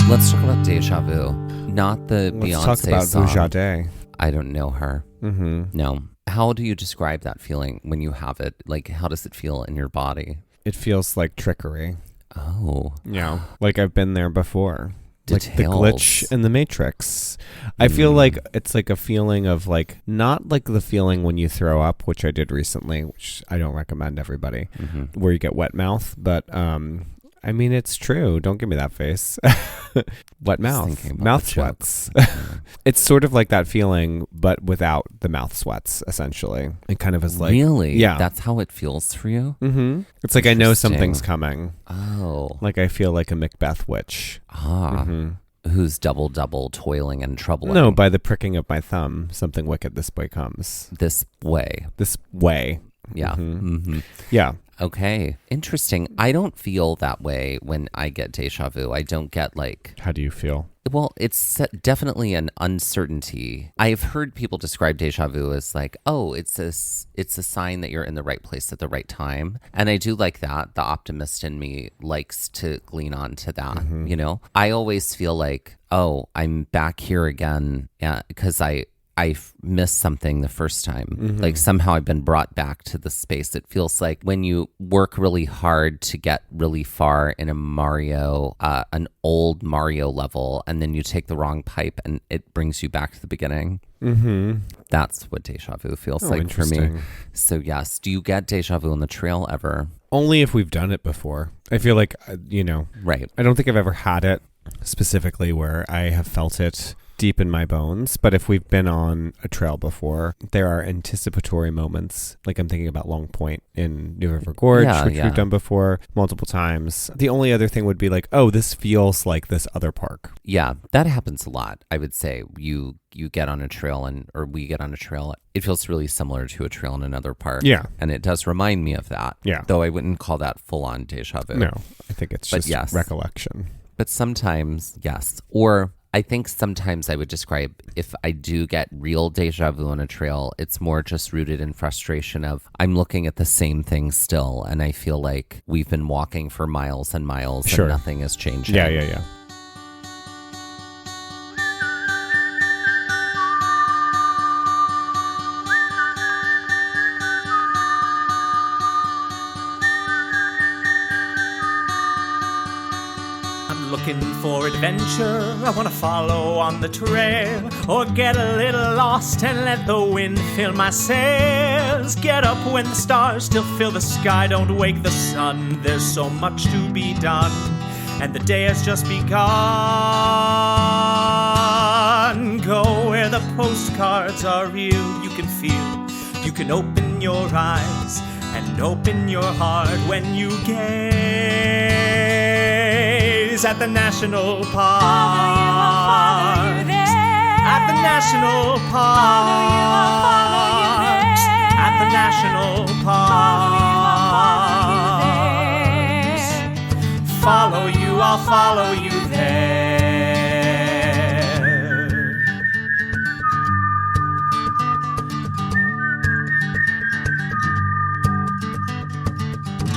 Let's talk about Deja Vu, not the Beyonce song. Let's talk about Vujade. I don't know her. Mm-hmm. No. How do you describe that feeling when you have it? Like, how does it feel in your body? It feels like trickery. Oh. Yeah. Like I've been there before. Details. Like the glitch in the Matrix. I feel like it's like a feeling of like, not like the feeling when you throw up, which I did recently, which I don't recommend everybody, where you get wet mouth. But I mean, it's true. Don't give me that face. Wet mouth. Mouth sweats. It's sort of like that feeling, but without the mouth sweats, essentially. It kind of is like... Really? Yeah. That's how it feels for you? Mm-hmm. It's like I know something's coming. Oh. Like I feel like a Macbeth witch. Ah. Mm-hmm. Who's double, toiling and troubling. No, by the pricking of my thumb, something wicked this way comes. This way. This way. Yeah. Mm-hmm. Mm-hmm. Yeah. Okay. Interesting. I don't feel that way when I get deja vu. I don't get like... How do you feel? Well, it's definitely an uncertainty. I've heard people describe deja vu as like, oh, it's a sign that you're in the right place at the right time. And I do like that. The optimist in me likes to lean on to that, you know? I always feel like, oh, I'm back here again because I missed something the first time. Like somehow I've been brought back to the space. It feels like when you work really hard to get really far in a Mario, an old Mario level, and then you take the wrong pipe and it brings you back to the beginning. Mm-hmm. That's what deja vu feels like for me. So yes, do you get deja vu on the trail ever? Only if we've done it before. I feel like, right. I don't think I've ever had it specifically where I have felt it deep in my bones, but if we've been on a trail before, there are anticipatory moments. Like I'm thinking about Long Point in New River Gorge, which we've done before multiple times. The only other thing would be like, oh, this feels like this other park. Yeah, that happens a lot. I would say you get on a trail or we get on a trail. It feels really similar to a trail in another park. Yeah. And it does remind me of that. Yeah. Though I wouldn't call that full on deja vu. No, I think it's just recollection. But sometimes, yes. Or I think sometimes I would describe if I do get real deja vu on a trail, it's more just rooted in frustration of I'm looking at the same thing still. And I feel like we've been walking for miles and miles and nothing is changing. Yeah. Looking for adventure, I want to follow on the trail, or get a little lost and let the wind fill my sails. Get up when the stars still fill the sky, don't wake the sun, there's so much to be done, and the day has just begun. Go where the postcards are real, you can feel, you can open your eyes and open your heart when you gaze at the national park. Follow you there. At the national park. At the national park. Follow you, I'll follow you there.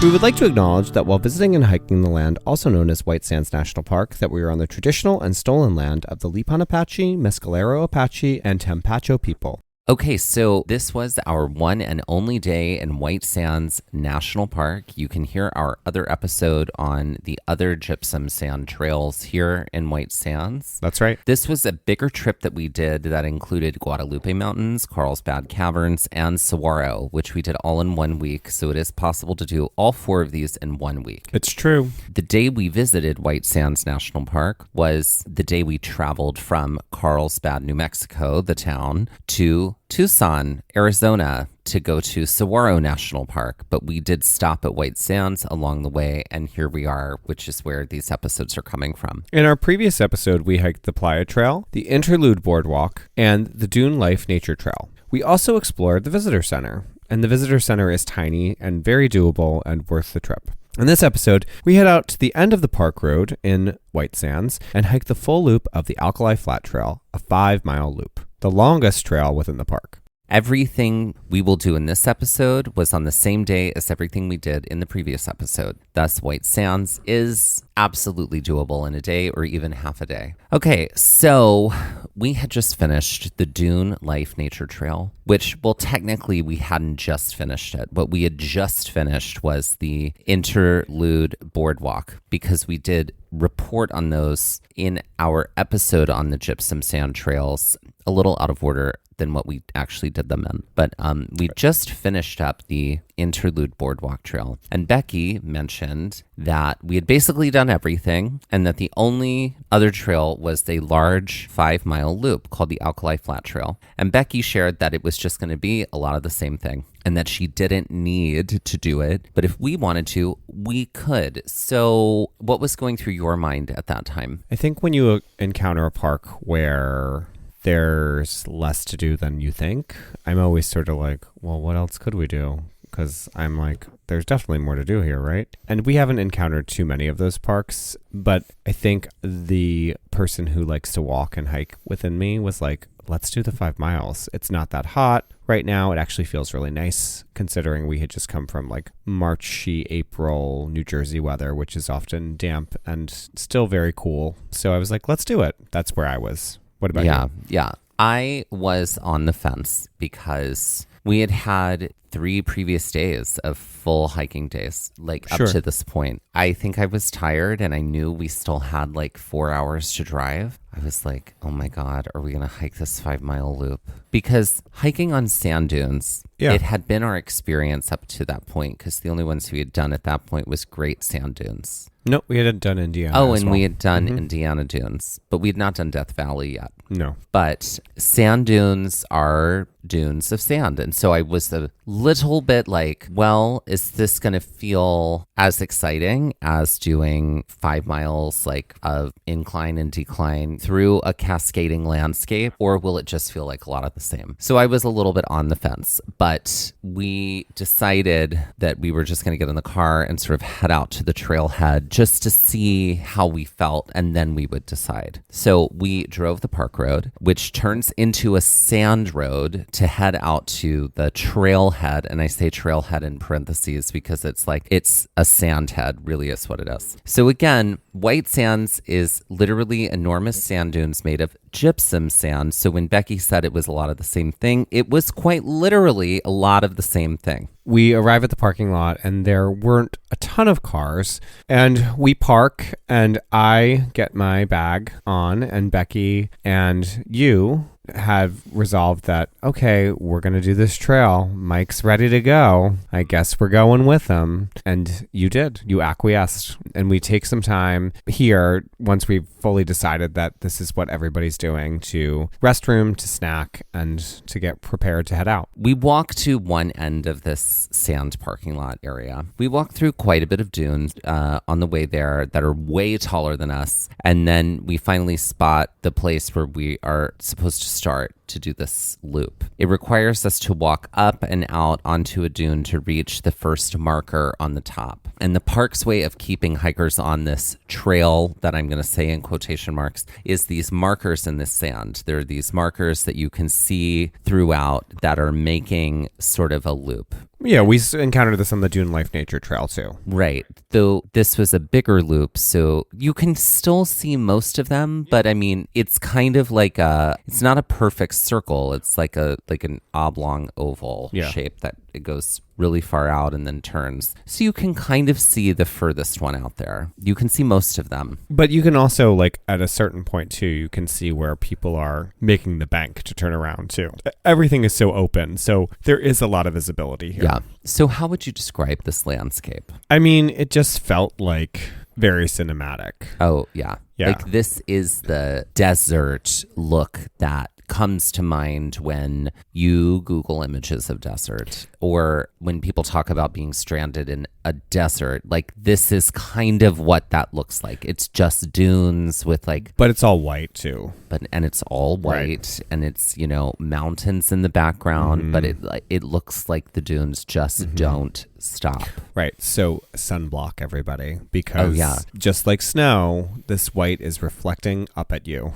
We would like to acknowledge that while visiting and hiking the land, also known as White Sands National Park, that we are on the traditional and stolen land of the Lipan Apache, Mescalero Apache, and Tempacho people. Okay, so this was our one and only day in White Sands National Park. You can hear our other episode on the other gypsum sand trails here in White Sands. That's right. This was a bigger trip that we did that included Guadalupe Mountains, Carlsbad Caverns, and Saguaro, which we did all in 1 week. So it is possible to do all 4 of these in 1 week. It's true. The day we visited White Sands National Park was the day we traveled from Carlsbad, New Mexico, the town, to Tucson, Arizona, to go to Saguaro National Park, but we did stop at White Sands along the way, and here we are, which is where these episodes are coming from. In our previous episode, we hiked the Playa Trail, the Interlude Boardwalk, and the Dune Life Nature Trail. We also explored the Visitor Center, and the Visitor Center is tiny and very doable and worth the trip. In this episode, we head out to the end of the park road in White Sands and hike the full loop of the Alkali Flat Trail, a 5-mile loop, the longest trail within the park. Everything we will do in this episode was on the same day as everything we did in the previous episode. Thus, White Sands is absolutely doable in a day or even half a day. Okay, so we had just finished the Dune Life Nature Trail, which, well, technically we hadn't just finished it. What we had just finished was the Interlude Boardwalk, because we did report on those in our episode on the Gypsum Sand Trails, a little out of order than what we actually did them in. But we just finished up the Interlude Boardwalk Trail. And Becky mentioned that we had basically done everything and that the only other trail was a large 5-mile loop called the Alkali Flats Trail. And Becky shared that it was just going to be a lot of the same thing and that she didn't need to do it. But if we wanted to, we could. So what was going through your mind at that time? I think when you encounter a park where there's less to do than you think, I'm always sort of like, well, what else could we do? Because I'm like, there's definitely more to do here, right? And we haven't encountered too many of those parks, but I think the person who likes to walk and hike within me was like, let's do the 5 miles. It's not that hot right now. It actually feels really nice considering we had just come from like Marchy, April, New Jersey weather, which is often damp and still very cool. So I was like, let's do it. That's where I was. What about you? Yeah. I was on the fence because we had 3 previous days of full hiking days, like up to this point. I think I was tired and I knew we still had like 4 hours to drive. I was like, oh my God, are we going to hike this 5-mile loop? Because hiking on sand dunes, it had been our experience up to that point because the only ones we had done at that point was Great Sand Dunes. No, we hadn't done Indiana. Oh, and we had done Indiana Dunes, but we had not done Death Valley yet. No. But sand dunes are dunes of sand. And so I was a little bit like, well, is this going to feel as exciting as doing 5 miles like of incline and decline through a cascading landscape, or will it just feel like a lot of the same? So I was a little bit on the fence, but we decided that we were just going to get in the car and sort of head out to the trailhead just to see how we felt, and then we would decide. So we drove the park road, which turns into a sand road to head out to the trailhead. And I say trailhead in parentheses because it's like, it's a sand head, really is what it is. So again, White Sands is literally enormous sand dunes made of gypsum sand. So when Becky said it was a lot of the same thing, it was quite literally a lot of the same thing. We arrive at the parking lot and there weren't a ton of cars, and we park and I get my bag on, and Becky and you have resolved that, okay, we're going to do this trail. Mike's ready to go. I guess we're going with him. And you did. You acquiesced. And we take some time here once we've fully decided that this is what everybody's doing, to restroom, to snack, and to get prepared to head out. We walk to one end of this sand parking lot area. We walk through quite a bit of dunes on the way there that are way taller than us. And then we finally spot the place where we are supposed to start to do this loop. It requires us to walk up and out onto a dune to reach the first marker on the top. And the park's way of keeping hikers on this trail, that I'm going to say in quotation marks, is these markers in the sand. There are these markers that you can see throughout that are making sort of a loop. Yeah, we encountered this on the Dune Life Nature Trail too. Right. Though this was a bigger loop, so you can still see most of them, but I mean, it's kind of like it's not a perfect circle. It's like an oblong oval shape that it goes really far out and then turns. So you can kind of see the furthest one out there. You can see most of them. But you can also, like, at a certain point too, you can see where people are making the bank to turn around too. Everything is so open, so there is a lot of visibility here. Yeah. So how would you describe this landscape? I mean, it just felt like very cinematic. Oh, yeah. Yeah. Like, this is the desert look that comes to mind when you Google images of desert, or when people talk about being stranded in a desert. Like, this is kind of what that looks like. It's just dunes with like, but it's all white too. And it's all white, and it's, you know, mountains in the background, but it looks like the dunes just don't stop. Right. So sunblock, everybody, because just like snow, this white is reflecting up at you.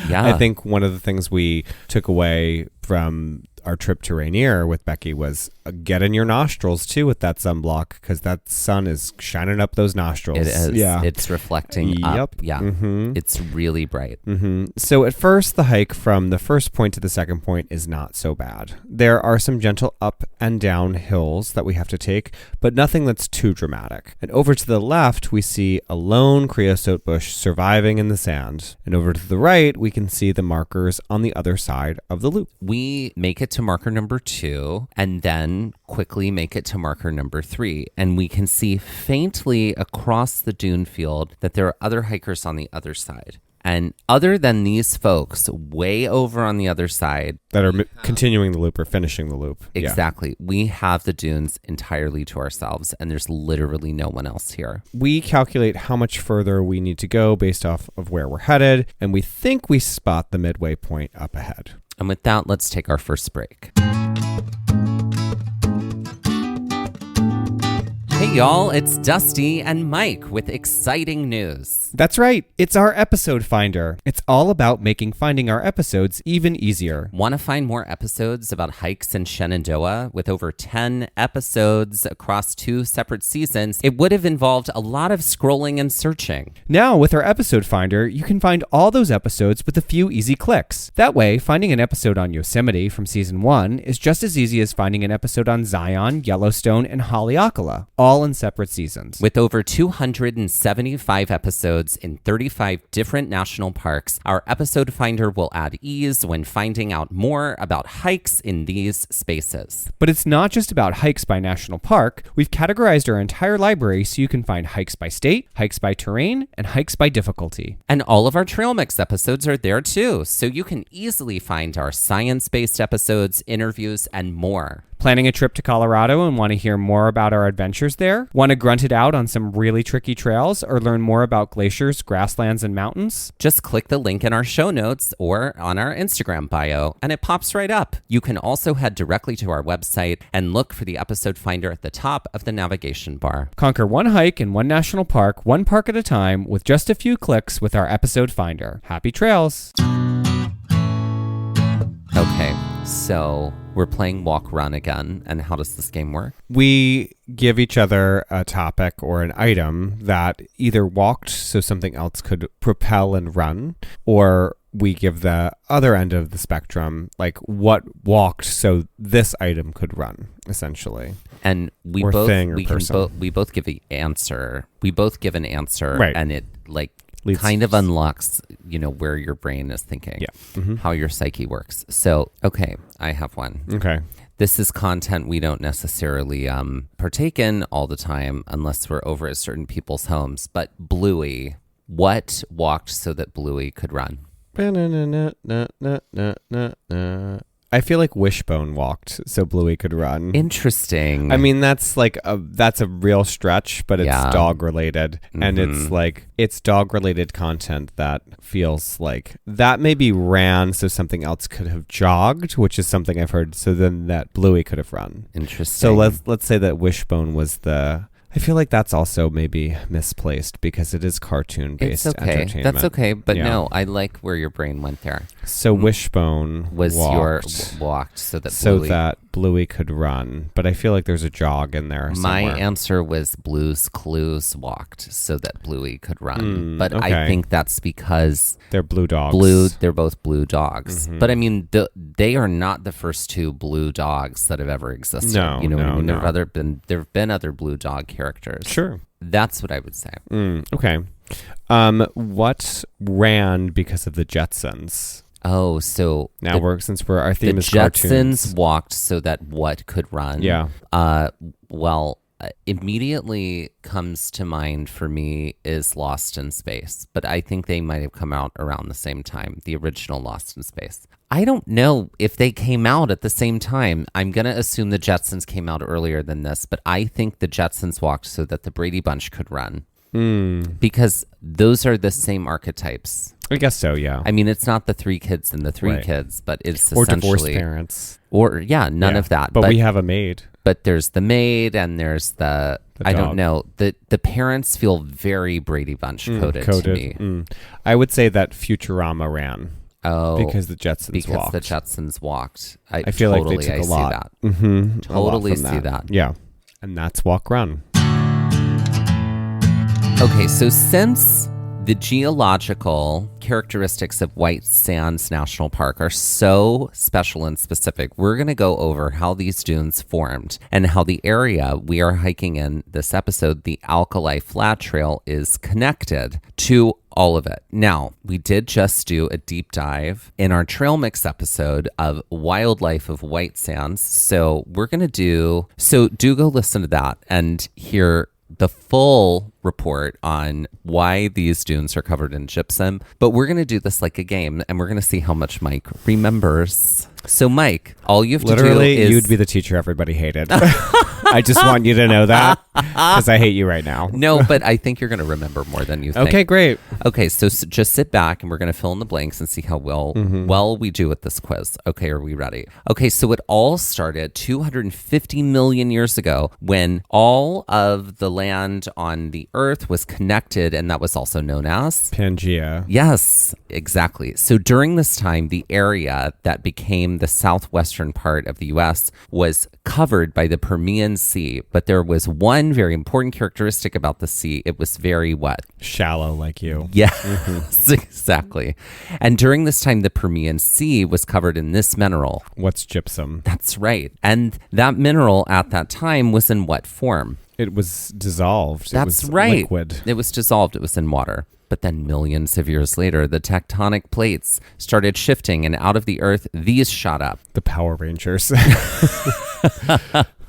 Yeah. I think one of the things we took away from our trip to Rainier with Becky was get in your nostrils too with that sunblock because that sun is shining up those nostrils. It is. Yeah. It's reflecting up. Yeah. Mm-hmm. It's really bright. Mm-hmm. So at first, the hike from the first point to the second point is not so bad. There are some gentle up and down hills that we have to take, but nothing that's too dramatic. And over to the left, we see a lone creosote bush surviving in the sand. And over to the right, we can see the markers on the other side of the loop. We make it to marker number 2 and then quickly make it to marker number 3. And we can see faintly across the dune field that there are other hikers on the other side. And other than these folks way over on the other side that are continuing the loop or finishing the loop. Exactly. Yeah. We have the dunes entirely to ourselves, and there's literally no one else here. We calculate how much further we need to go based off of where we're headed, and we think we spot the midway point up ahead. And with that, let's take our first break. Hey y'all, it's Dusty and Mike with exciting news. That's right, it's our episode finder. It's all about making finding our episodes even easier. Want to find more episodes about hikes in Shenandoah with over 10 episodes across 2 separate seasons? It would have involved a lot of scrolling and searching. Now, with our episode finder, you can find all those episodes with a few easy clicks. That way, finding an episode on Yosemite from season 1 is just as easy as finding an episode on Zion, Yellowstone, and Haleakala, all in separate seasons. With over 275 episodes in 35 different national parks, our episode finder will add ease when finding out more about hikes in these spaces. But it's not just about hikes by national park. We've categorized our entire library so you can find hikes by state, hikes by terrain, and hikes by difficulty. And all of our Trail Mix episodes are there too, so you can easily find our science-based episodes, interviews, and more. Planning a trip to Colorado and want to hear more about our adventures there? Want to grunt it out on some really tricky trails or learn more about glaciers, grasslands, and mountains? Just click the link in our show notes or on our Instagram bio, and it pops right up. You can also head directly to our website and look for the episode finder at the top of the navigation bar. Conquer one hike in one national park, one park at a time, with just a few clicks with our episode finder. Happy trails! Okay, so we're playing walk run again, and how does this game work? We give each other a topic or an item that either walked so something else could propel and run, or we give the other end of the spectrum, like what walked so this item could run, essentially. And we or both thing or we person. can we both give the answer. We both give an answer, right. And it like leads kind of unlocks, where your brain is thinking, how your psyche works. So, okay, I have one. Okay. This is content we don't necessarily partake in all the time unless we're over at certain people's homes. But Bluey, what walked so that Bluey could run? I feel like Wishbone walked so Bluey could run. Interesting. I mean, that's a real stretch, but it's dog related. Mm-hmm. And it's dog related content that feels like that maybe ran so something else could have jogged, which is something I've heard. So then that Bluey could have run. Interesting. So let's say that Wishbone was I feel like that's also maybe misplaced because it is cartoon-based entertainment. That's okay, but no, I like where your brain went there. So Wishbone was walked so that Bluey could run, but I feel like there's a jog in there somewhere. My answer was Blue's Clues walked so that Bluey could run, but okay. I think that's because they're blue dogs. They're both blue dogs, but I mean, they are not the first 2 blue dogs that have ever existed. No, there have been other blue dog characters. Sure, that's what I would say. Okay, what ran because of the Jetsons? Oh, so now since our theme is cartoons. The Jetsons walked so that what could run? Yeah. Immediately comes to mind for me is Lost in Space, but I think they might have come out around the same time, the original Lost in Space. I don't know if they came out at the same time. I'm going to assume the Jetsons came out earlier than this, but I think the Jetsons walked so that the Brady Bunch could run. Because those are the same archetypes. I guess so, yeah. I mean, it's not the 3 kids and the 3 kids, but it's or essentially... divorced parents. Or, none of that. But we have a maid. But there's the maid and there's the I don't know. The parents feel very Brady Bunch coded to me. I would say that Futurama ran. Oh, because the Jetsons walked. the Jetsons walked. I feel totally, like they took a see lot. that. Mm-hmm. Totally see that. Yeah. And that's walk run. Okay, so since the geological characteristics of White Sands National Park are so special and specific, we're going to go over how these dunes formed and how the area we are hiking in this episode, the Alkali Flat Trail, is connected to all of it. Now, we did just do a deep dive in our trail mix episode of Wildlife of White Sands. So do go listen to that and hear the full report on why these dunes are covered in gypsum. But we're going to do this like a game, and we're going to see how much Mike remembers. So, Mike, all you have to do is... you'd be the teacher everybody hated. I just want you to know that, because I hate you right now. No, but I think you're going to remember more than you think. Okay, great. Okay, so just sit back, and we're going to fill in the blanks and see how well we do with this quiz. Okay, are we ready? Okay, so it all started 250 million years ago when all of the land on the Earth was connected, and that was also known as... Pangea. Yes, exactly. So during this time, the area that became the southwestern part of the U.S. was covered by the Permian Sea, but there was one very important characteristic about the sea. It was very what? Shallow, like you. Yes, exactly. And during this time, the Permian Sea was covered in this mineral. What's gypsum? That's right. And that mineral at that time was in what form? It was dissolved. That's it was right. Liquid. It was dissolved. It was in water. But then millions of years later, the tectonic plates started shifting, and out of the earth, these shot up. The Power Rangers.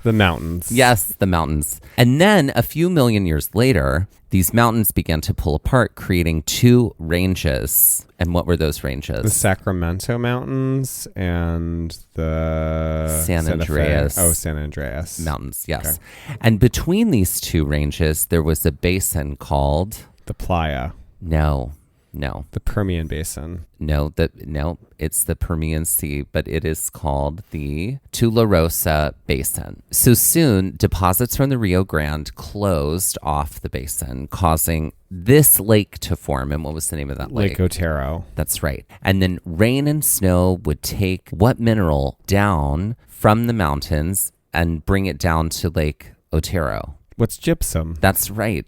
The mountains. Yes, the mountains. And then a few million years later, these mountains began to pull apart, creating two ranges. And what were those ranges? The Sacramento Mountains and the San Andreas. San Andreas. Mountains, yes. Okay. And between these two ranges, there was a basin called... The Playa. No. The Permian Basin. No, it's the Permian Sea, but it is called the Tularosa Basin. So soon, deposits from the Rio Grande closed off the basin, causing this lake to form. And what was the name of that lake? Lake Otero. That's right. And then rain and snow would take what mineral down from the mountains and bring it down to Lake Otero. What's gypsum? That's right.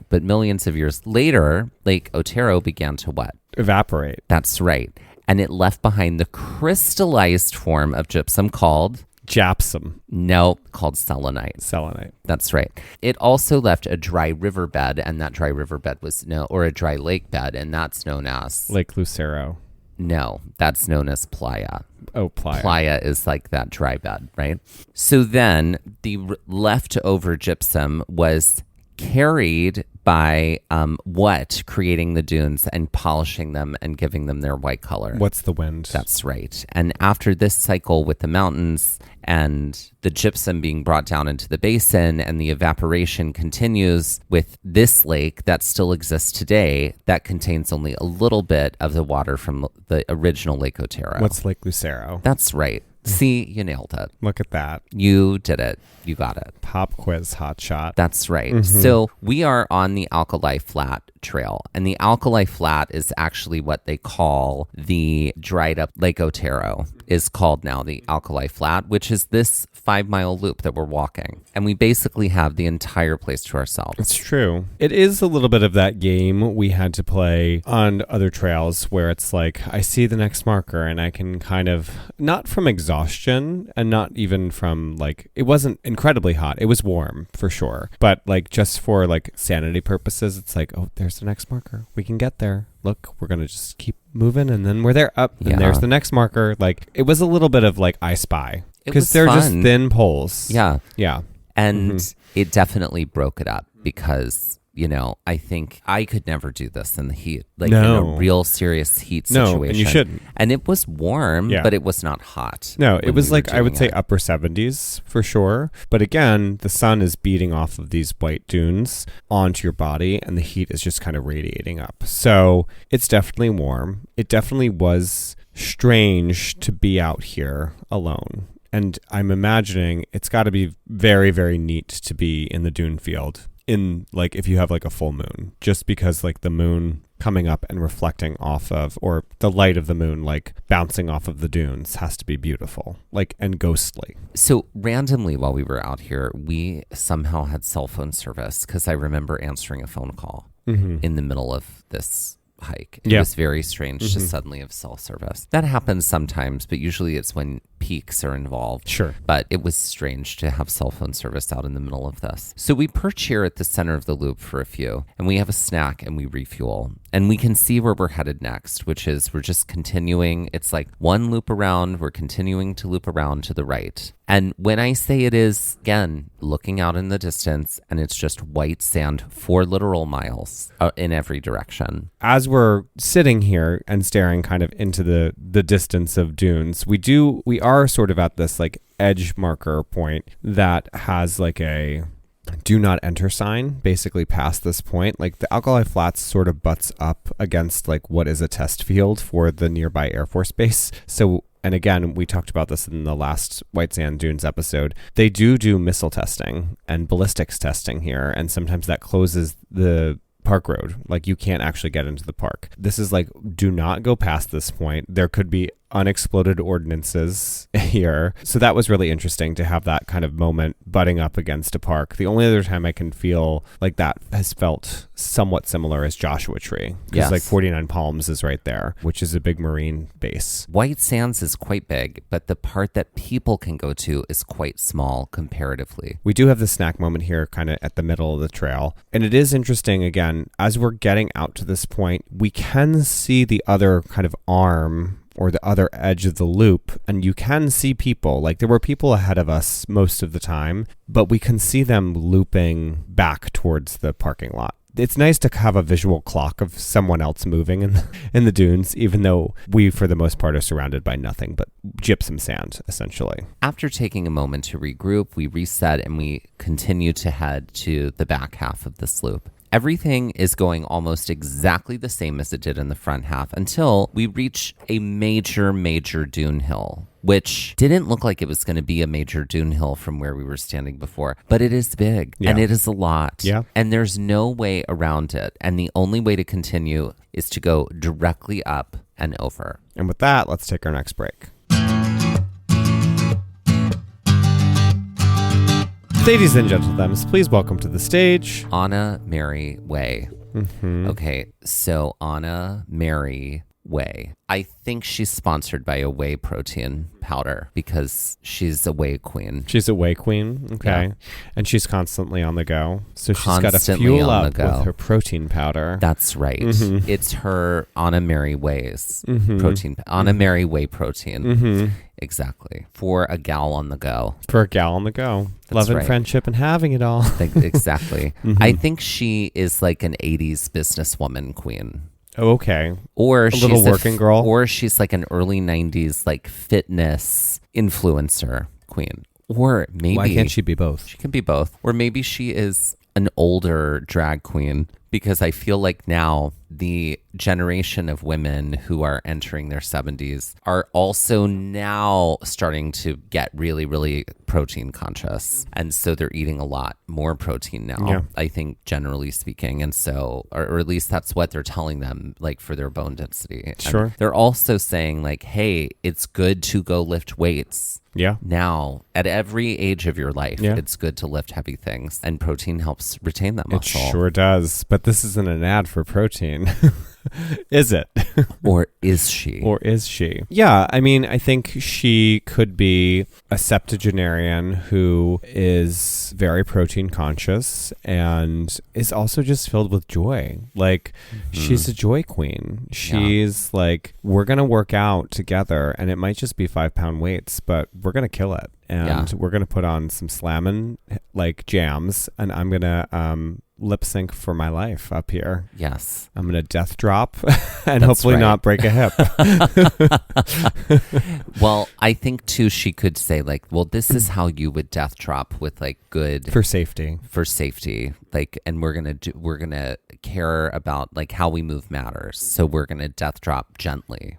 But millions of years later, Lake Otero began to what? Evaporate. That's right. And it left behind the crystallized form of gypsum called... Gypsum. No, called selenite. Selenite. That's right. It also left a dry riverbed, and that dry riverbed was or a dry lake bed, and that's known as... Lake Lucero. No, that's known as playa. Oh, playa. Playa is like that dry bed, right? So then the leftover gypsum was carried by what? Creating the dunes and polishing them and giving them their white color. What's the wind? That's right. And after this cycle with the mountains and the gypsum being brought down into the basin and the evaporation continues with this lake that still exists today that contains only a little bit of the water from the original Lake Otero. What's Lake Lucero? That's right. See, you nailed it. Look at that. You did it. You got it. Pop quiz hot shot. That's right. So we are on the Alkali Flat Trail, and the Alkali Flat is actually what they call the dried up Lake Otero is called now the Alkali Flat, which is this 5-mile loop that we're walking. And we basically have the entire place to ourselves. It's true. It is a little bit of that game we had to play on other trails where it's like, I see the next marker and I can kind of, not from exhaustion and not even from like, it wasn't incredibly hot. It was warm for sure. But like just for like sanity purposes, it's like, oh, there's the next marker. We can get there. Look, we're going to just keep moving and then we're there up and there's the next marker. Like it was a little bit of like I Spy because they're just thin poles. Yeah. Yeah. And it definitely broke it up because, you know, I think I could never do this in the heat, like in a real serious heat situation. No, and you shouldn't. And it was warm, but it was not hot. No, it was like, I would say upper 70s for sure. But again, the sun is beating off of these white dunes onto your body and the heat is just kind of radiating up. So it's definitely warm. It definitely was strange to be out here alone. And I'm imagining it's got to be very, very neat to be in the dune field in like if you have like a full moon, just because like the moon coming up and reflecting off of, or the light of the moon like bouncing off of the dunes has to be beautiful, like, and ghostly. So randomly while we were out here, we somehow had cell phone service because I remember answering a phone call in the middle of this hike. It was very strange to suddenly have cell service. That happens sometimes, but usually it's when peaks are involved. Sure. But it was strange to have cell phone service out in the middle of this. So we perch here at the center of the loop for a few, and we have a snack and we refuel. And we can see where we're headed next, which is we're just continuing. It's like one loop around. We're continuing to loop around to the right. And when I say it is, again, looking out in the distance, and it's just white sand for literal miles in every direction. As we're sitting here and staring kind of into the distance of dunes, we are sort of at this like edge marker point that has like a do not enter sign basically past this point. Like the Alkali Flats sort of butts up against like what is a test field for the nearby Air Force Base. So, and again, we talked about this in the last White Sand Dunes episode. They do missile testing and ballistics testing here, and sometimes that closes the park road. Like you can't actually get into the park. This is like, do not go past this point. There could be unexploded ordinances here. So that was really interesting to have that kind of moment butting up against a park. The only other time I can feel like that has felt somewhat similar is Joshua Tree. Because like 49 Palms is right there, which is a big marine base. White Sands is quite big, but the part that people can go to is quite small comparatively. We do have the snack moment here kind of at the middle of the trail. And it is interesting, again, as we're getting out to this point, we can see the other kind of arm or the other edge of the loop, and you can see people. Like there were people ahead of us most of the time, but we can see them looping back towards the parking lot. It's nice to have a visual clock of someone else moving in the dunes, even though we, for the most part, are surrounded by nothing but gypsum sand, essentially. After taking a moment to regroup, we reset and we continue to head to the back half of this loop. Everything is going almost exactly the same as it did in the front half until we reach a major dune hill, which didn't look like it was going to be a major dune hill from where we were standing before, but it is big and it is a lot. Yeah. And there's no way around it. And the only way to continue is to go directly up and over. And with that, let's take our next break. Ladies and gentlemen, please welcome to the stage Anna Mary Way. Mm-hmm. Okay, so Anna Mary Way. I think she's sponsored by a whey protein powder because she's a whey queen. She's a whey queen, okay. Yeah. And she's constantly on the go. So she's got to Constantly fuel on up the go. with her protein powder. That's right. Mm-hmm. It's her Anna Mary Way's Mm-hmm. protein. Anna Mary Whey protein. Mm-hmm. Exactly. For a gal on the go. For a gal on the go. That's Love and right. friendship and having it all. Exactly. Mm-hmm. I think she is like an 80s businesswoman queen. Oh, okay. Or a she's little working girl. Or she's like an early 90s like fitness influencer queen. Or maybe Why can't she be both? She can be both. Or maybe she is an older drag queen, because I feel like now the generation of women who are entering their 70s are also now starting to get really, really protein conscious. And so they're eating a lot more protein now, I think, generally speaking. And so, or at least that's what they're telling them, like for their bone density. Sure. And they're also saying like, hey, it's good to go lift weights. Yeah. Now, at every age of your life, it's good to lift heavy things, and protein helps retain that muscle. It sure does. But this isn't an ad for protein. Is it? Or is she? Or is she? Yeah, I mean, I think she could be a septuagenarian who is very protein conscious and is also just filled with joy. Like, she's a joy queen. She's like, we're going to work out together, and it might just be 5-pound weights, but we're going to kill it. And we're going to put on some slammin' like jams, and I'm going to lip sync for my life up here. Yes. I'm going to death drop and hopefully not break a hip. Well, I think too, she could say like, well, this is how you would death drop with like good for safety. Like, and we're going to care about like how we move matters. So we're going to death drop gently.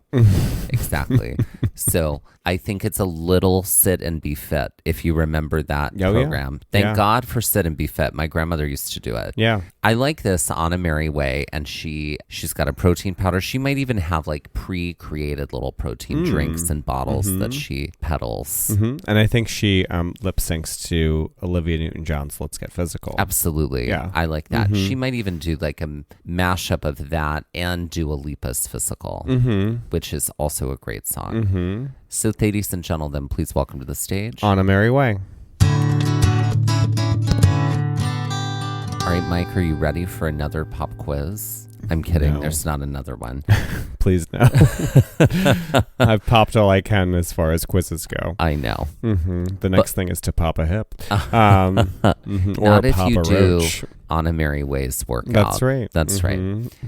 Exactly. So I think it's a little Sit and Be Fit, if you remember that Oh, yeah. program. Thank Yeah. God for Sit and Be Fit. My grandmother used to do it. Yeah. I like this on a merry way, and she's got a protein powder. She might even have like pre-created little protein drinks and bottles that she peddles. And I think she lip syncs to Olivia Newton-John's Let's Get Physical. Absolutely. Yeah. I like that. She might even do like a mashup of that and do a Lipa's Physical, which is also a great song. So, ladies and gentlemen, please welcome to the stage. On a Merry Way. All right, Mike, are you ready for another pop quiz? I'm kidding. No. There's not another one. Please no. I've popped all I can as far as quizzes go. I know. The next thing is to pop a hip. Or Not if pop you a do roach. On a Merry Way's workout. That's right. That's right.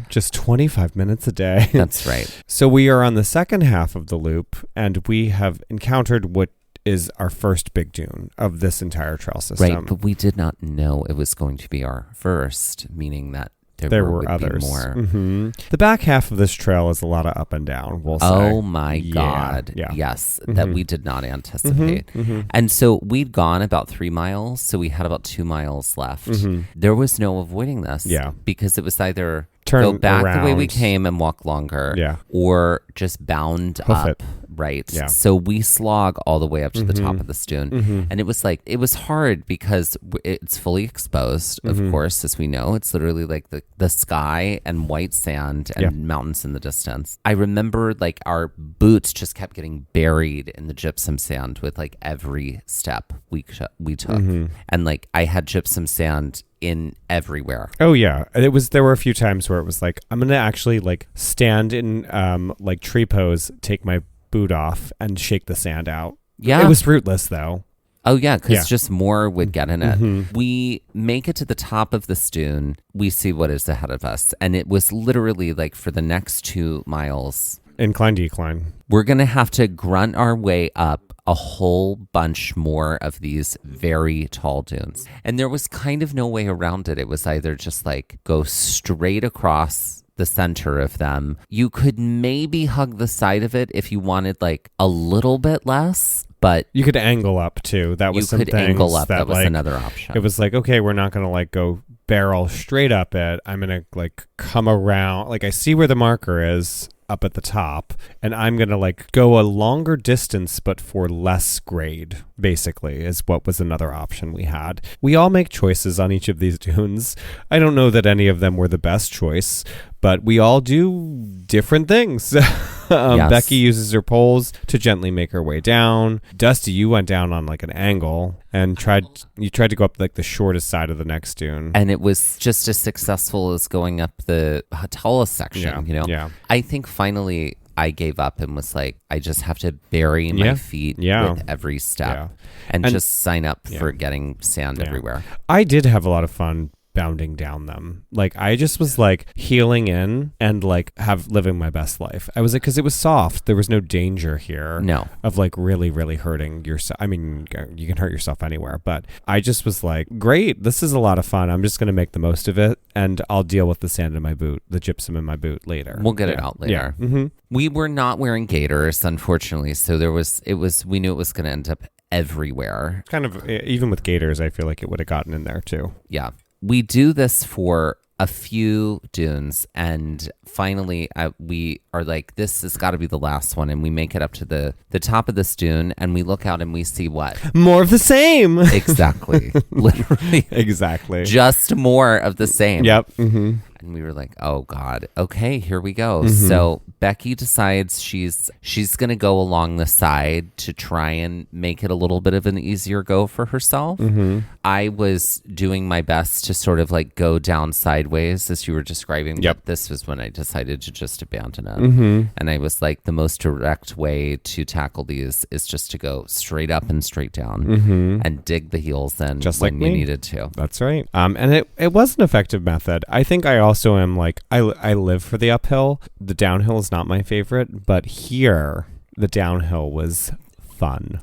Just 25 minutes a day. That's right. So we are on the second half of the loop, and we have encountered what is our first big dune of this entire trail system. Right, but we did not know it was going to be our first, meaning that There were would others. be more. The back half of this trail is a lot of up and down, we'll say. Oh my Yeah, God. yeah. Yes, that we did not anticipate. And so we'd gone about 3 miles, so we had about 2 miles left. There was no avoiding this. Yeah. Because it was either Turn go back the way we around. came and walk longer, Yeah. or just bound Hoof up. it. Right. Yeah. So we slog all the way up to the top of the dune. And it was hard because it's fully exposed, of course, as we know. It's literally like the sky and white sand and mountains in the distance. I remember like our boots just kept getting buried in the gypsum sand with like every step we took. And like I had gypsum sand in everywhere. Oh yeah, there were a few times where it was like, I'm gonna actually like stand in like tree pose, take my boot off and shake the sand out. Yeah. It was fruitless though. Oh yeah, because Yeah. just more would get in it. We make it to the top of the dune. We see what is ahead of us, and it was literally like for the next 2 miles, Incline, decline. we're gonna have to grunt our way up a whole bunch more of these very tall dunes. And there was kind of no way around it. It was either just like go straight across the center of them. You could maybe hug the side of it if you wanted like a little bit less, but You could angle up too. That was you some could things angle up. That was like, another option. It was like, okay, we're not gonna like go barrel straight up it. I'm gonna like come around. Like I see where the marker is up at the top, and I'm gonna like go a longer distance but for less grade, basically, is what was another option we had. We all make choices on each of these dunes. I don't know that any of them were the best choice, but we all do different things. Yes. Becky uses her poles to gently make her way down. Dusty, you went down on like an angle and tried to go up like the shortest side of the next dune. And it was just as successful as going up the tallest section, you know? Yeah. I think finally I gave up and was like, I just have to bury my feet with every step and just sign up for getting sand everywhere. I did have a lot of fun bounding down them. Like I just was like healing in and like living my best life. I was like, because it was soft. There was no danger here. No. Of like really, really hurting yourself. I mean, you can hurt yourself anywhere, but I just was like, great, this is a lot of fun. I'm just going to make the most of it, and I'll deal with the sand in my boot, the gypsum in my boot later. We'll get it out later. Yeah. We were not wearing gaiters, unfortunately. So we knew it was going to end up everywhere. Kind of, even with gaiters, I feel like it would have gotten in there too. Yeah. We do this for a few dunes, and finally we are like, this has got to be the last one, and we make it up to the top of this dune, and we look out and we see what? More of the same. Exactly. Literally. Exactly. Just more of the same. Yep. And we were like, oh God, okay, here we go. So Becky decides she's going to go along the side to try and make it a little bit of an easier go for herself. I was doing my best to sort of like go down sideways as you were describing. Yep. But this was when I decided to just abandon it. And I was like, the most direct way to tackle these is just to go straight up and straight down and dig the heels in Just when like you me. needed to. That's right. And it was an effective method. I think I also am like, I live for the uphill. The downhill is not my favorite, but here the downhill was fun.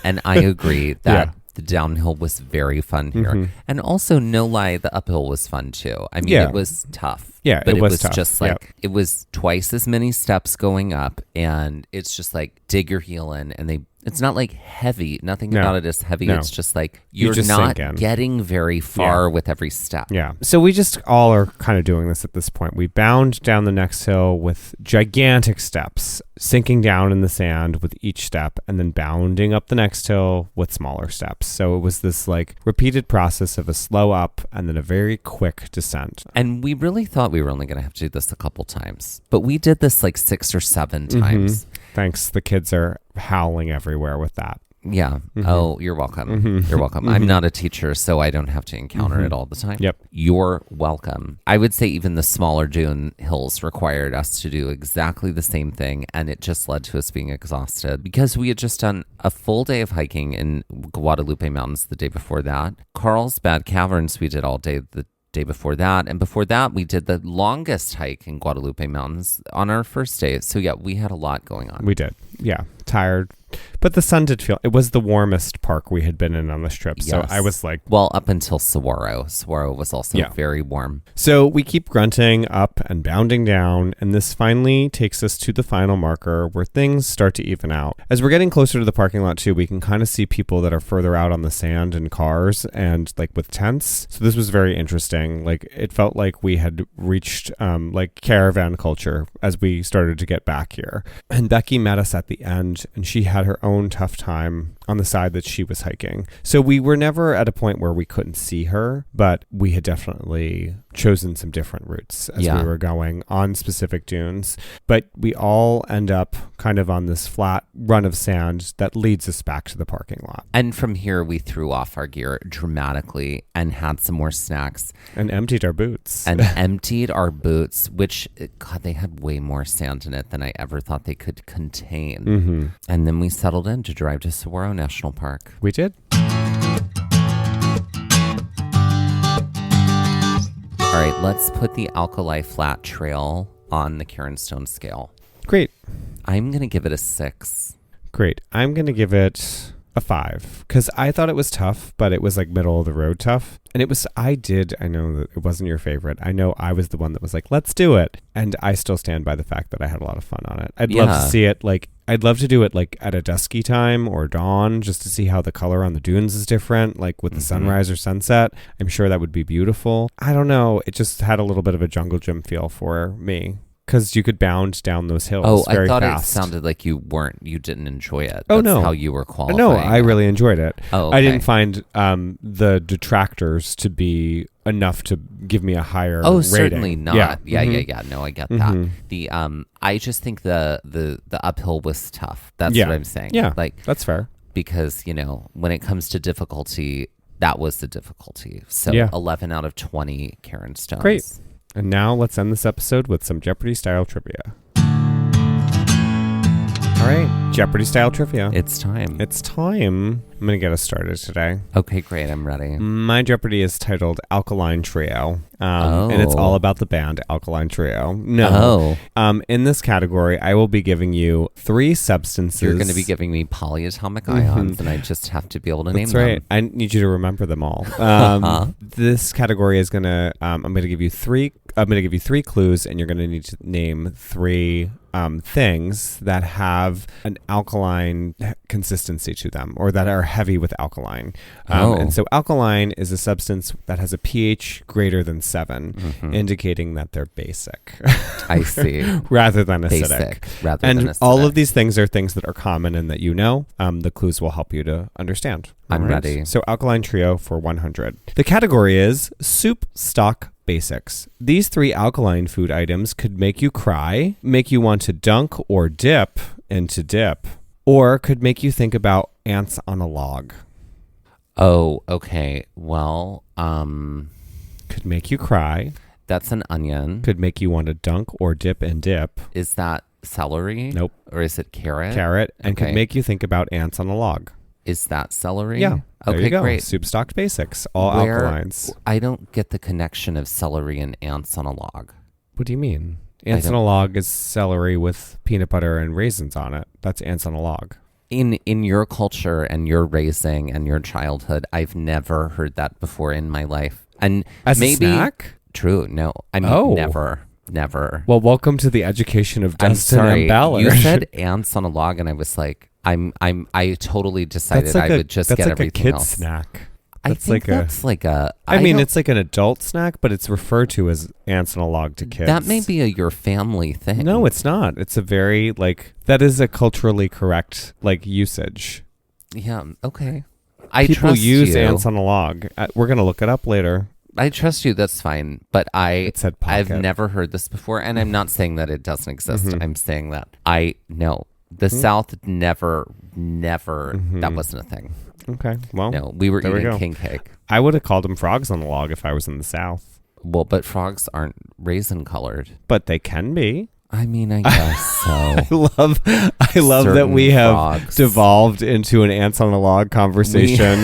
And I agree that The downhill was very fun here. And also, no lie, the uphill was fun too. I mean, Yeah. it was tough. Yeah, but it was tough. just like, it was twice as many steps going up. And it's just like, dig your heel in. And it's not like heavy. Nothing No. about it is heavy. No. It's just like, You you're just not sink in. getting very far with every step. Yeah. So we just all are kind of doing this at this point. We bound down the next hill with gigantic steps, sinking down in the sand with each step, and then bounding up the next hill with smaller steps. So it was this like repeated process of a slow up and then a very quick descent. And we really thought we were only going to have to do this a couple times. But we did this like 6 or 7 times. Thanks. The kids are howling everywhere with that. Yeah. Oh, you're welcome. You're welcome. I'm not a teacher, so I don't have to encounter it all the time. Yep. You're welcome. I would say even the smaller dune hills required us to do exactly the same thing, and it just led to us being exhausted because we had just done a full day of hiking in Guadalupe Mountains the day before that. Carlsbad Caverns we did all day the day before that, and before that we did the longest hike in Guadalupe Mountains on our first day. So yeah, we had a lot going on. We did. Yeah. Tired. But the sun did feel, it was the warmest park we had been in on this trip. So Yes. I was like, well, up until Saguaro. Saguaro was also very warm. so we keep grunting up and bounding down, and this finally takes us to the final marker where things start to even out. As we're getting closer to the parking lot too, we can kind of see people that are further out on the sand in cars and like with tents. So this was very interesting. Like it felt like we had reached like caravan culture as we started to get back here. And Becky met us at the end, and she had her own tough time on the side that she was hiking. So we were never at a point where we couldn't see her, but we had definitely chosen some different routes as we were going on specific dunes. But we all end up kind of on this flat run of sand that leads us back to the parking lot. And from here, we threw off our gear dramatically and had some more snacks. And emptied our boots. And emptied our boots, which, God, they had way more sand in it than I ever thought they could contain. And then we settled in to drive to Saguaro National Park. We did. All right, let's put the Alkali Flat Trail on the Karen Stone scale. Great. I'm going to give it a 6. Great. I'm going to give it a 5 because I thought it was tough, but it was like middle of the road tough. And it was, I know that it wasn't your favorite. I know I was the one that was like, let's do it. And I still stand by the fact that I had a lot of fun on it. I'd love to see it like, I'd love to do it like at a dusky time or dawn just to see how the color on the dunes is different, like with the sunrise or sunset. I'm sure that would be beautiful. I don't know. It just had a little bit of a jungle gym feel for me. Because you could bound down those hills very fast. I thought it sounded like you didn't enjoy it. Oh, That's no. how you were qualifying. No, I really enjoyed it. Oh, okay. I didn't find the detractors to be enough to give me a higher rating. Certainly not. Yeah. No, I get that. The I just think the uphill was tough. That's what I'm saying. Yeah, like that's fair. Because, when it comes to difficulty, that was the difficulty. So 11 out of 20 Karen Stones. Great. And now let's end this episode with some Jeopardy-style trivia. All right, Jeopardy-style trivia. It's time. I'm going to get us started today. Okay, great. I'm ready. My Jeopardy is titled Alkaline Trio. And it's all about the band Alkaline Trio. No. In this category, I will be giving you 3 substances. You're going to be giving me polyatomic ions, and I just have to be able to name them. That's right. I need you to remember them all. This category is going to, I'm going to give you 3 clues, and you're going to need to name 3 things that have an alkaline consistency to them, or that are heavy with alkaline. And so alkaline is a substance that has a pH greater than 7, indicating that they're basic. I see. Rather than acidic. And all of these things are things that are common and that the clues will help you to understand. I'm ready. So Alkaline Trio for 100. The category is soup, stock, basics. These 3 alkaline food items could make you cry, make you want to dunk or dip into dip, or could make you think about ants on a log. Oh, okay. Well, could make you cry. That's an onion. Could make you want to dunk or dip and dip. Is that celery? Nope. Or is it carrot? Carrot. And could make you think about ants on a log. Is that celery? Yeah. There Okay, you go. great. Soup, stock, basics. All alkalines. I don't get the connection of celery and ants on a log. What do you mean? Ants on a log is celery with peanut butter and raisins on it. That's ants on a log. In your culture and your raising and your childhood, I've never heard that before in my life. And As maybe a snack? true. No, I mean Oh. never. Well, welcome to the education of I'm Justin sorry. and Ballard. You said ants on a log, and I was like, I totally decided I would just that's get like everything a kid's else. snack. I That's think like that's like a. I mean, don't- it's like an adult snack, but it's referred to as ants on a log to kids. that may be your family thing. No, it's not. It's a very that is a culturally correct usage. Yeah. Okay. People trust use you. ants on a log. We're gonna look it up later. I trust you. That's fine. But It said I've pocket. never heard this before, and I'm not saying that it doesn't exist. Mm-hmm. I'm saying that I know the South never. That wasn't a thing. Okay, well, No, we were there we eating go. king cake. I would have called them frogs on the log if I was in the South, Well, but frogs aren't raisin colored. but they can be. I mean, I guess so. I love that Certain we have frogs. devolved into an ants on a log conversation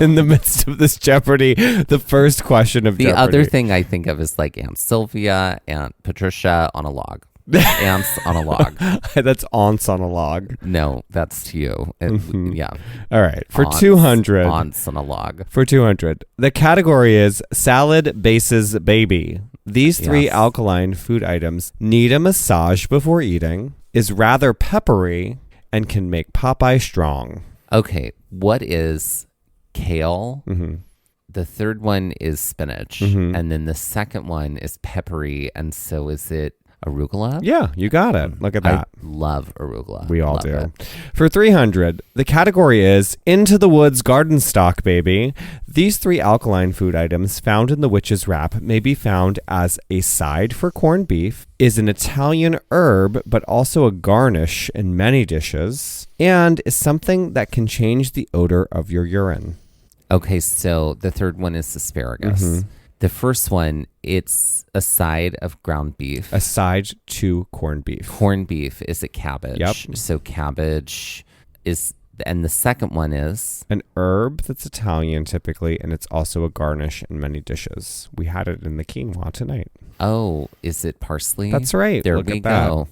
in the midst of this Jeopardy. The first question of The Jeopardy. other thing I think of is like Aunt Sylvia, Aunt Patricia on a log. Ants on a log. That's aunts on a log. No, that's to you. Yeah. All right, for Aunts- 200. Aunts on a log. For 200. The category is salad bases baby. These three Yes. alkaline food items need a massage before eating, is rather peppery, and can make Popeye strong. Okay, what is kale? Mm-hmm. The third one is spinach. And then the second one is peppery. And so is it arugula? Yeah, you got it. Look at that. I love arugula. We all Love do. it. For 300, the category is Into the Woods Garden Stock Baby. These three alkaline food items found in the witch's wrap may be found as a side for corned beef, is an Italian herb, but also a garnish in many dishes, and is something that can change the odor of your urine. Okay, so the third one is asparagus. Mm-hmm. The first one, it's a side of ground beef. A side to corned beef. Corned beef, is it cabbage? Yep. So cabbage is, and the second one is, An herb that's Italian typically, and it's also a garnish in many dishes. We had it in the quinoa tonight. oh, is it parsley? That's right. There Look we at that. go.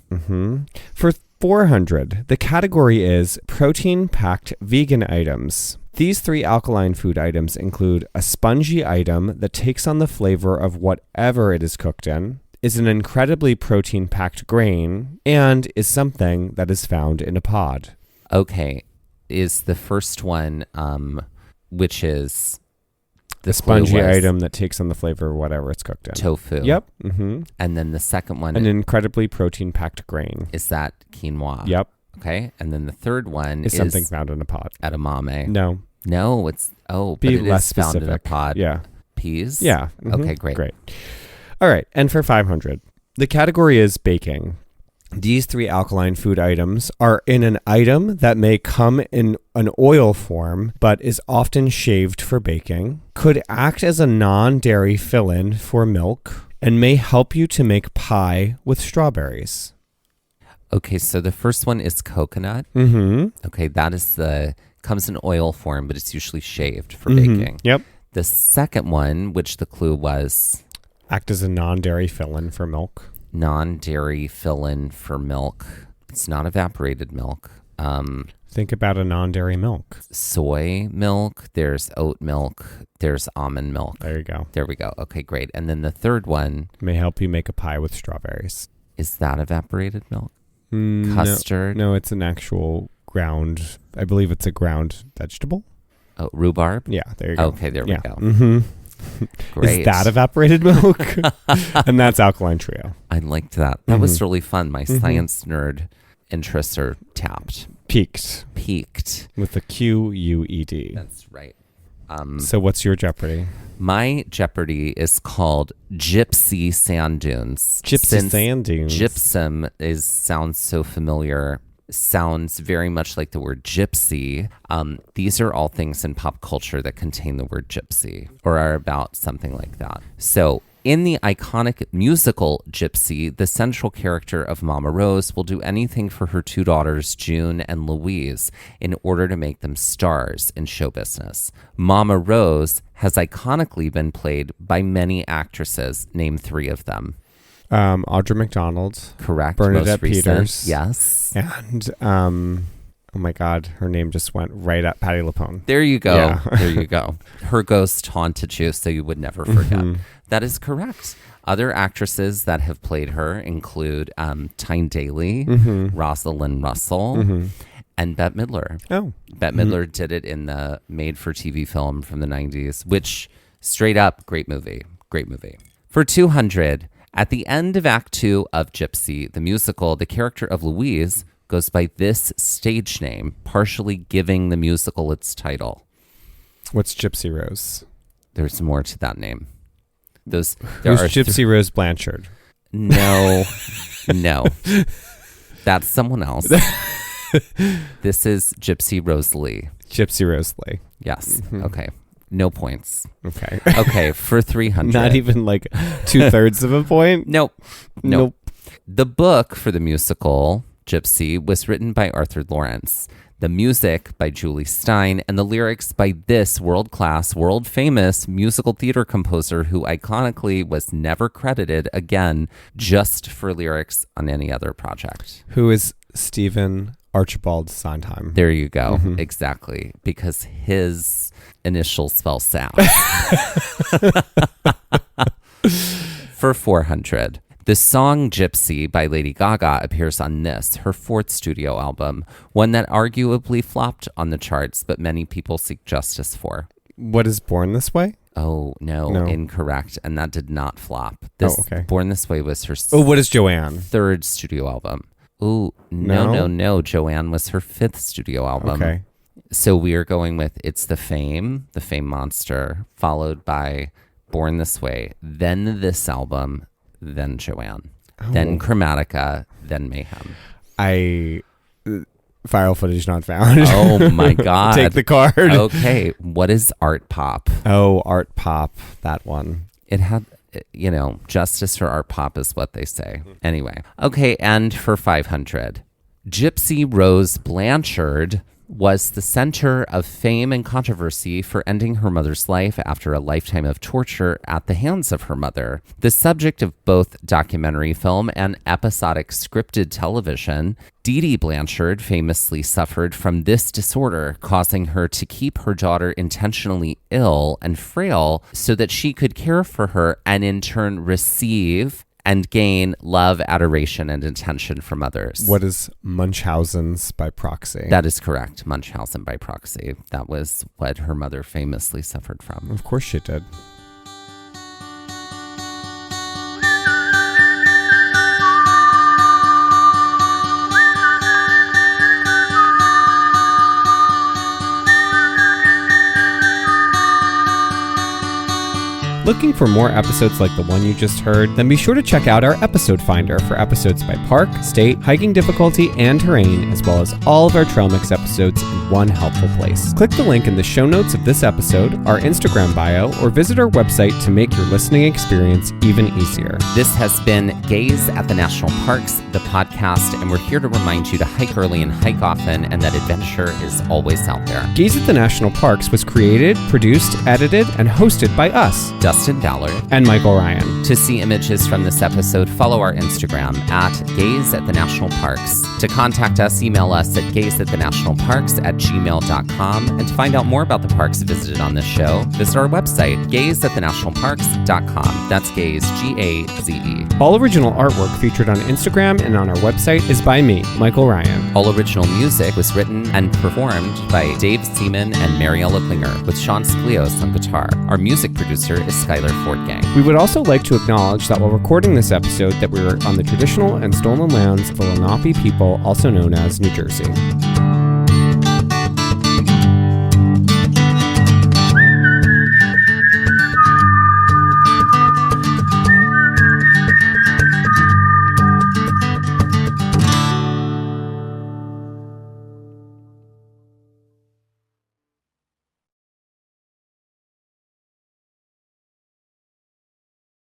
For 400, the category is protein-packed vegan items. These three alkaline food items include a spongy item that takes on the flavor of whatever it is cooked in, is an incredibly protein-packed grain, and is something that is found in a pod. Okay, is the first one, which is The spongy item that takes on the flavor of whatever it's cooked in. tofu. Yep. And then the second one An incredibly protein-packed grain. is that quinoa. Yep. Okay, and then the third one Is is something found in a pod. edamame. No. No, it's but Be it less is found in a specific. pod. Yeah. Peas. Yeah. Okay, great. Great. All right. And for 500, the category is baking. These three alkaline food items are in an item that may come in an oil form, but is often shaved for baking, could act as a non-dairy fill-in for milk, and may help you to make pie with strawberries. Okay, so the first one is coconut. Mm-hmm. Okay, that is comes in oil form, but it's usually shaved for baking. Yep. The second one, which the clue was Act as a non-dairy fill-in for milk. non-dairy fill-in for milk. It's not evaporated milk. Think about a non-dairy milk. Soy milk, there's oat milk, there's almond milk. There you go. There we go. Okay, great. And then the third one, May help you make a pie with strawberries. is that evaporated milk? No. Custard? No, it's an actual ground. I believe it's a ground vegetable. Oh, rhubarb? Yeah, there you go. Okay, there we go. Mm-hmm. Great. Is that evaporated milk? And that's Alkaline Trio. I liked that. That was Mm-hmm. really fun. My science nerd interests are tapped. Peaked. With the QUED. That's right. So what's your Jeopardy? My Jeopardy is called Gypsy Sand Dunes. Since Sand Dunes. gypsum sounds so familiar, sounds very much like the word gypsy. These are all things in pop culture that contain the word gypsy or are about something like that. So in the iconic musical Gypsy, the central character of Mama Rose will do anything for her two daughters, June and Louise, in order to make them stars in show business. Mama Rose has iconically been played by many actresses. Name three of them. Audra McDonald. Correct. Bernadette Most recent. Peters. Yes. And Oh my God, her name just went right at Patti LuPone. There you go. Yeah. There you go. Her ghost haunted you, so you would never forget. Mhm. That is correct. Other actresses that have played her include Tyne Daly, Rosalind Russell, and Bette Midler. Oh. Bette Midler did it in the made-for-TV film from the 90s, which, straight up, great movie. Great movie. For 200, at the end of Act 2 of Gypsy, the musical, the character of Louise goes by this stage name, partially giving the musical its title. What's Gypsy Rose? There's more to that name. Who's Gypsy Rose Blanchard? No. No. That's someone else. This is Gypsy Rosalie. Gypsy Rose Lee. Yes. Okay. No points. Okay. Okay, for 300. Not even like 2/3 of a point? Nope. The book for the musical, Gypsy, was written by Arthur Lawrence. The music by Julie Stein, and the lyrics by this world-class, world-famous musical theater composer who iconically was never credited again just for lyrics on any other project. Who is Stephen Archibald Sondheim? There you go. Exactly. Because his initials spell South. For 400. The song Gypsy by Lady Gaga appears on this, her 4th studio album, one that arguably flopped on the charts, but many people seek justice for. What is Born This Way? Oh, no, incorrect. And that did not flop. Okay. Born This Way was her what is Joanne? 3rd studio album. Ooh, no. Joanne was her 5th studio album. Okay. So we are going with It's the Fame Monster, followed by Born This Way, then this album, then Joanne, then Chromatica, then Mayhem. File footage not found. Oh my God. Take the card. Okay. What is art pop? Oh, art pop. That one. It had, justice for art pop is what they say. Anyway. Okay. And for 500, Gypsy Rose Blanchard was the center of fame and controversy for ending her mother's life after a lifetime of torture at the hands of her mother. The subject of both documentary film and episodic scripted television, Dee Dee Blanchard famously suffered from this disorder, causing her to keep her daughter intentionally ill and frail so that she could care for her and in turn receive and gain love, adoration, and attention from others. What is Munchausen's by proxy? That is correct. Munchausen by proxy. That was what her mother famously suffered from. Of course she did. Looking for more episodes like the one you just heard? Then be sure to check out our episode finder for episodes by park, state, hiking difficulty, and terrain, as well as all of our Trail Mix episodes in one helpful place. Click the link in the show notes of this episode, our Instagram bio, or visit our website to make your listening experience even easier. This has been Gaze at the National Parks, the podcast, and we're here to remind you to hike early and hike often, and that adventure is always out there. Gaze at the National Parks was created, produced, edited, and hosted by us, Dustin Ballard and Michael Ryan. To see images from this episode, follow our Instagram at Gaze at the National Parks. To contact us, email us at gazeatthenationalparks@gmail.com. And to find out more about the parks visited on this show, visit our website, gazeatthenationalparks.com. That's Gaze, G-A-Z-E. All original artwork featured on Instagram and on our website is by me, Michael Ryan. All original music was written and performed by Dave Seaman and Mariella Klinger, with Sean Sklios on guitar. Our music producer is Skylar Fortgang. We would also like to acknowledge that while recording this episode that we were on the traditional and stolen lands of the Lenape people, also known as New Jersey.